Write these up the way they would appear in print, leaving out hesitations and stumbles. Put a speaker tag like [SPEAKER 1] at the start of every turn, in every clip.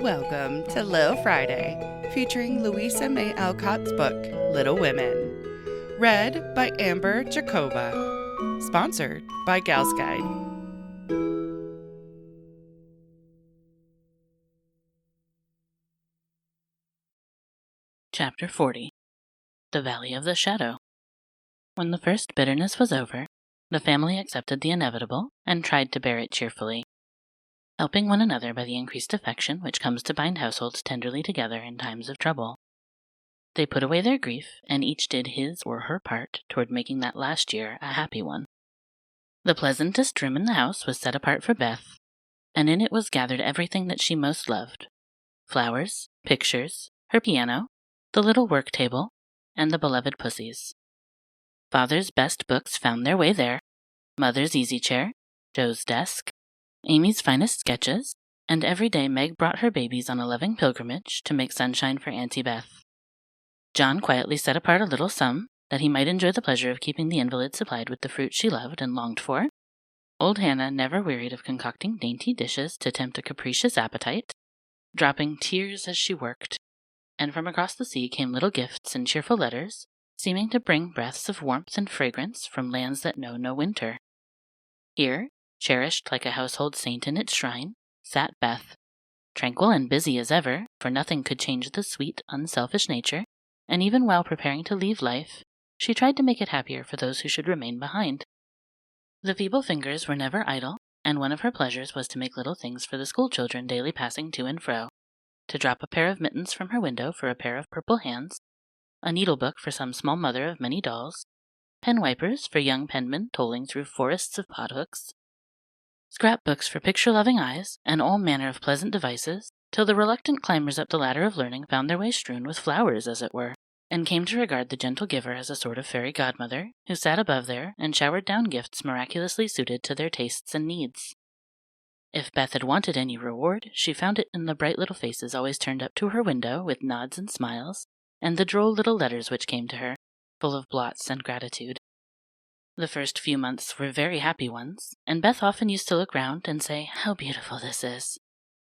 [SPEAKER 1] Welcome to Little Friday, featuring Louisa May Alcott's book, Little Women. Read by Amber Jacoba. Sponsored by Gals Guide.
[SPEAKER 2] Chapter 40. The Valley of the Shadow. When the first bitterness was over, the family accepted the inevitable and tried to bear it cheerfully, helping one another by the increased affection which comes to bind households tenderly together in times of trouble. They put away their grief, and each did his or her part toward making that last year a happy one. The pleasantest room in the house was set apart for Beth, and in it was gathered everything that she most loved: flowers, pictures, her piano, the little work table, and the beloved pussies. Father's best books found their way there: Mother's easy chair, Joe's desk, Amy's finest sketches, and every day Meg brought her babies on a loving pilgrimage to make sunshine for Auntie Beth. John quietly set apart a little sum that he might enjoy the pleasure of keeping the invalid supplied with the fruit she loved and longed for. Old Hannah never wearied of concocting dainty dishes to tempt a capricious appetite, dropping tears as she worked, and from across the sea came little gifts and cheerful letters, seeming to bring breaths of warmth and fragrance from lands that know no winter. Here, cherished like a household saint in its shrine, sat Beth, tranquil and busy as ever, for nothing could change the sweet, unselfish nature, and even while preparing to leave life, she tried to make it happier for those who should remain behind. The feeble fingers were never idle, and one of her pleasures was to make little things for the schoolchildren daily passing to and fro, to drop a pair of mittens from her window for a pair of purple hands, a needlebook for some small mother of many dolls, pen wipers for young penmen tolling through forests of pothooks, scrapbooks for picture-loving eyes, and all manner of pleasant devices, till the reluctant climbers up the ladder of learning found their way strewn with flowers, as it were, and came to regard the gentle giver as a sort of fairy godmother, who sat above there and showered down gifts miraculously suited to their tastes and needs. If Beth had wanted any reward, she found it in the bright little faces always turned up to her window with nods and smiles, and the droll little letters which came to her, full of blots and gratitude. The first few months were very happy ones, and Beth often used to look round and say, "How beautiful this is,"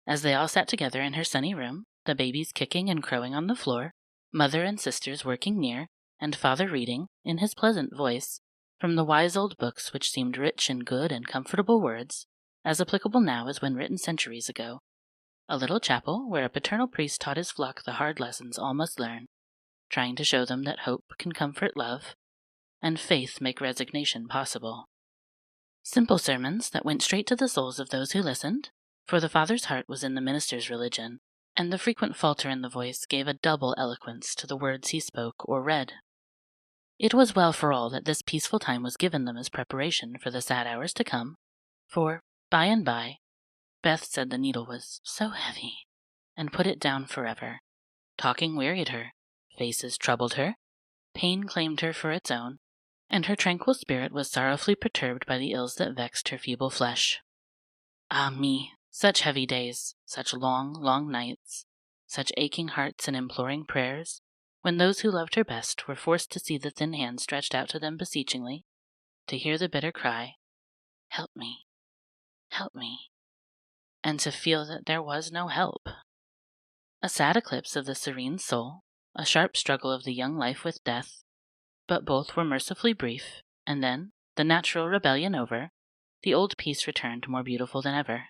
[SPEAKER 2] as they all sat together in her sunny room, the babies kicking and crowing on the floor, mother and sisters working near, and father reading, in his pleasant voice, from the wise old books which seemed rich in good and comfortable words, as applicable now as when written centuries ago. A little chapel where a paternal priest taught his flock the hard lessons all must learn, trying to show them that hope can comfort love, and faith make resignation possible. Simple sermons that went straight to the souls of those who listened, for the father's heart was in the minister's religion, and the frequent falter in the voice gave a double eloquence to the words he spoke or read. It was well for all that this peaceful time was given them as preparation for the sad hours to come, for, by and by, Beth said the needle was so heavy, and put it down forever. Talking wearied her, faces troubled her, pain claimed her for its own, and her tranquil spirit was sorrowfully perturbed by the ills that vexed her feeble flesh. Ah me, such heavy days, such long, long nights, such aching hearts and imploring prayers, when those who loved her best were forced to see the thin hand stretched out to them beseechingly, to hear the bitter cry, "Help me, help me," and to feel that there was no help. A sad eclipse of the serene soul, a sharp struggle of the young life with death, but both were mercifully brief, and then, the natural rebellion over, the old peace returned more beautiful than ever.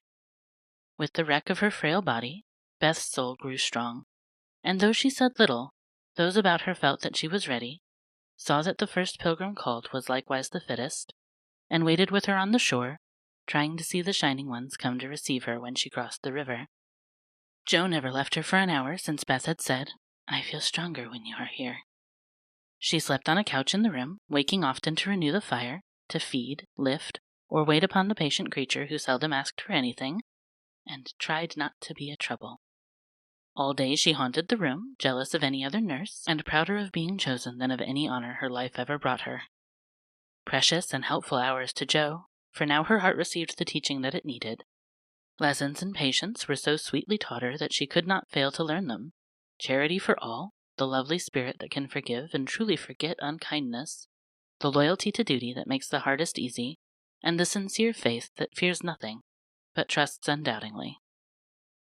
[SPEAKER 2] With the wreck of her frail body, Beth's soul grew strong, and though she said little, those about her felt that she was ready, saw that the first pilgrim called was likewise the fittest, and waited with her on the shore, trying to see the shining ones come to receive her when she crossed the river. Joe never left her for an hour since Beth had said, "I feel stronger when you are here." She slept on a couch in the room, waking often to renew the fire, to feed, lift, or wait upon the patient creature who seldom asked for anything, and tried not to be a trouble. All day she haunted the room, jealous of any other nurse, and prouder of being chosen than of any honor her life ever brought her. Precious and helpful hours to Joe, for now her heart received the teaching that it needed. Lessons in patience were so sweetly taught her that she could not fail to learn them. Charity for all, the lovely spirit that can forgive and truly forget unkindness, the loyalty to duty that makes the hardest easy, and the sincere faith that fears nothing, but trusts undoubtingly.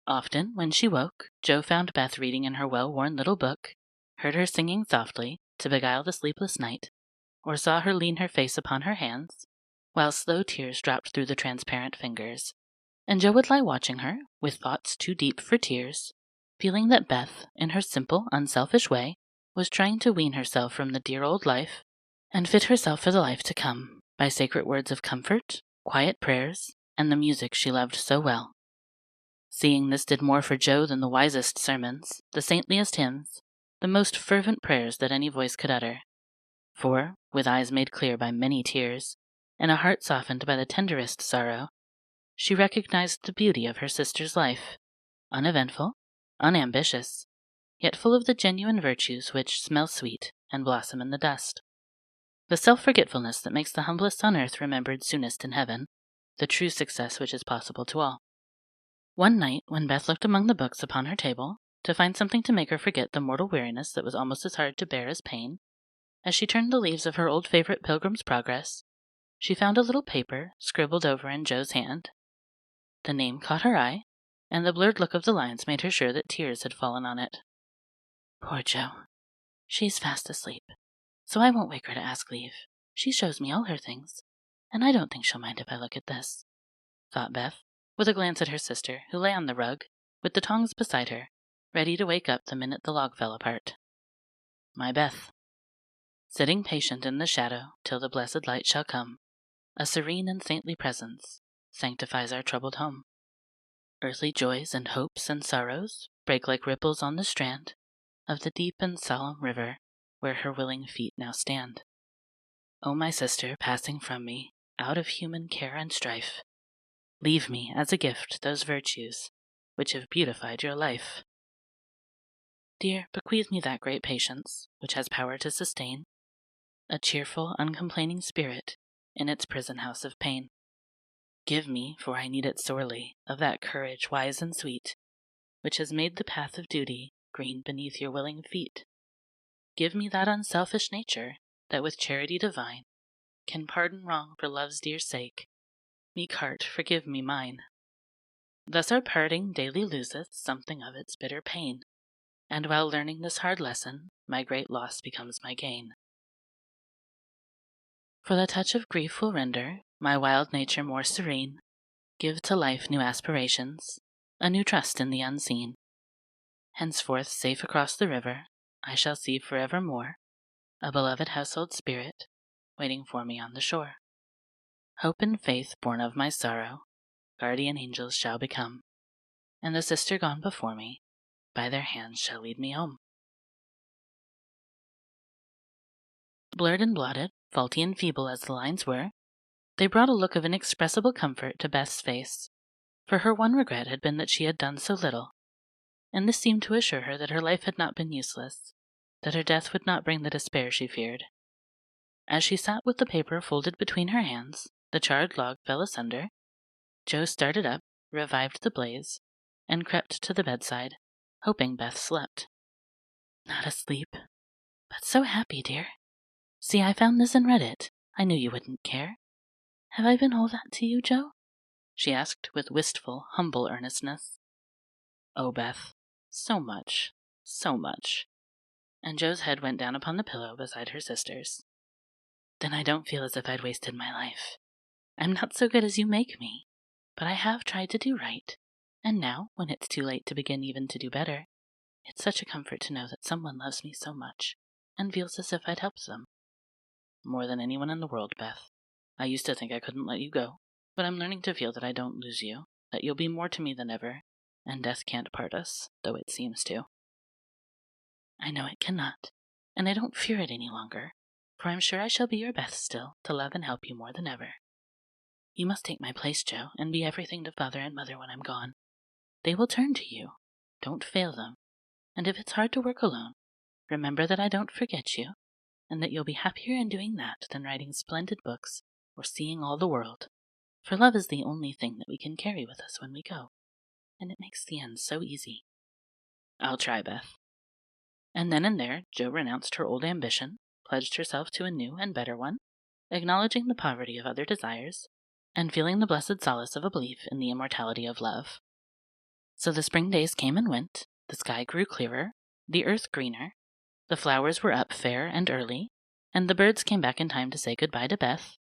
[SPEAKER 2] Often, when she woke, Jo found Beth reading in her well-worn little book, heard her singing softly to beguile the sleepless night, or saw her lean her face upon her hands, while slow tears dropped through the transparent fingers. And Jo would lie watching her, with thoughts too deep for tears, feeling that Beth, in her simple, unselfish way, was trying to wean herself from the dear old life and fit herself for the life to come by sacred words of comfort, quiet prayers, and the music she loved so well. Seeing this did more for Jo than the wisest sermons, the saintliest hymns, the most fervent prayers that any voice could utter. For, with eyes made clear by many tears, and a heart softened by the tenderest sorrow, she recognized the beauty of her sister's life, uneventful, unambitious, yet full of the genuine virtues which smell sweet and blossom in the dust. The self-forgetfulness that makes the humblest on earth remembered soonest in heaven, the true success which is possible to all. One night, when Beth looked among the books upon her table, to find something to make her forget the mortal weariness that was almost as hard to bear as pain, as she turned the leaves of her old favorite Pilgrim's Progress, she found a little paper scribbled over in Jo's hand. The name caught her eye, and the blurred look of the lines made her sure that tears had fallen on it. Poor Jo. She's fast asleep, so I won't wake her to ask leave. She shows me all her things, and I don't think she'll mind if I look at this, thought Beth, with a glance at her sister, who lay on the rug, with the tongs beside her, ready to wake up the minute the log fell apart. My Beth, sitting patient in the shadow till the blessed light shall come, a serene and saintly presence sanctifies our troubled home. Earthly joys and hopes and sorrows break like ripples on the strand of the deep and solemn river where her willing feet now stand. O my sister, passing from me, out of human care and strife, leave me as a gift those virtues which have beautified your life. Dear, bequeath me that great patience which has power to sustain a cheerful, uncomplaining spirit in its prison house of pain. Give me, for I need it sorely, of that courage wise and sweet, which has made the path of duty green beneath your willing feet. Give me that unselfish nature, that with charity divine can pardon wrong for love's dear sake. Meek heart, forgive me mine. Thus our parting daily loseth something of its bitter pain, and while learning this hard lesson, my great loss becomes my gain. For the touch of grief will render my wild nature more serene, give to life new aspirations, a new trust in the unseen. Henceforth, safe across the river, I shall see forevermore a beloved household spirit waiting for me on the shore. Hope and faith born of my sorrow, guardian angels shall become, and the sister gone before me, by their hands shall lead me home. Blurred and blotted, faulty and feeble as the lines were, they brought a look of inexpressible comfort to Beth's face, for her one regret had been that she had done so little, and this seemed to assure her that her life had not been useless, that her death would not bring the despair she feared. As she sat with the paper folded between her hands, the charred log fell asunder. Jo started up, revived the blaze, and crept to the bedside, hoping Beth slept. Not asleep, but so happy, dear. See, I found this and read it. I knew you wouldn't care. Have I been all that to you, Jo? She asked with wistful, humble earnestness. Oh, Beth, so much, so much. And Jo's head went down upon the pillow beside her sister's. Then I don't feel as if I'd wasted my life. I'm not so good as you make me, but I have tried to do right, and now, when it's too late to begin even to do better, it's such a comfort to know that someone loves me so much, and feels as if I'd helped them. More than anyone in the world, Beth. I used to think I couldn't let you go, but I'm learning to feel that I don't lose you, that you'll be more to me than ever, and death can't part us, though it seems to. I know it cannot, and I don't fear it any longer, for I'm sure I shall be your Beth still, to love and help you more than ever. You must take my place, Jo, and be everything to Father and Mother when I'm gone. They will turn to you. Don't fail them. And if it's hard to work alone, remember that I don't forget you, and that you'll be happier in doing that than writing splendid books or seeing all the world. For love is the only thing that we can carry with us when we go, and it makes the end so easy. I'll try, Beth. And then and there, Jo renounced her old ambition, pledged herself to a new and better one, acknowledging the poverty of other desires, and feeling the blessed solace of a belief in the immortality of love. So the spring days came and went, the sky grew clearer, the earth greener, the flowers were up fair and early, and the birds came back in time to say goodbye to Beth,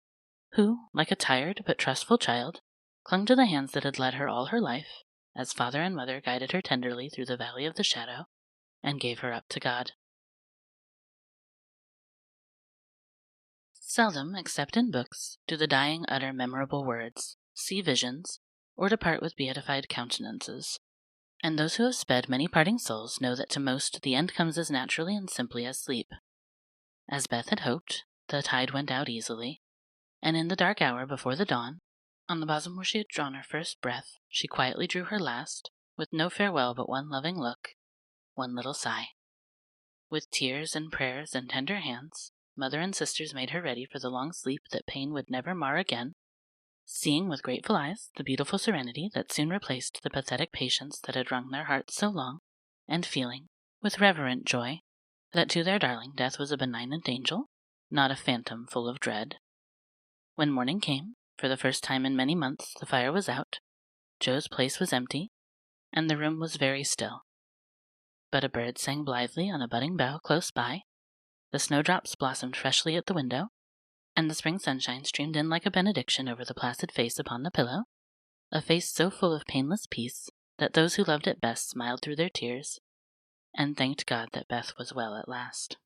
[SPEAKER 2] who, like a tired but trustful child, clung to the hands that had led her all her life, as father and mother guided her tenderly through the valley of the shadow and gave her up to God. Seldom, except in books, do the dying utter memorable words, see visions, or depart with beatified countenances. And those who have sped many parting souls know that to most the end comes as naturally and simply as sleep. As Beth had hoped, the tide went out easily, and in the dark hour before the dawn, on the bosom where she had drawn her first breath, she quietly drew her last, with no farewell but one loving look, one little sigh. With tears and prayers and tender hands, mother and sisters made her ready for the long sleep that pain would never mar again, seeing with grateful eyes the beautiful serenity that soon replaced the pathetic patience that had wrung their hearts so long, and feeling, with reverent joy, that to their darling death was a benignant angel, not a phantom full of dread. When morning came, for the first time in many months the fire was out, Joe's place was empty, and the room was very still. But a bird sang blithely on a budding bough close by, the snowdrops blossomed freshly at the window, and the spring sunshine streamed in like a benediction over the placid face upon the pillow, a face so full of painless peace that those who loved it best smiled through their tears, and thanked God that Beth was well at last.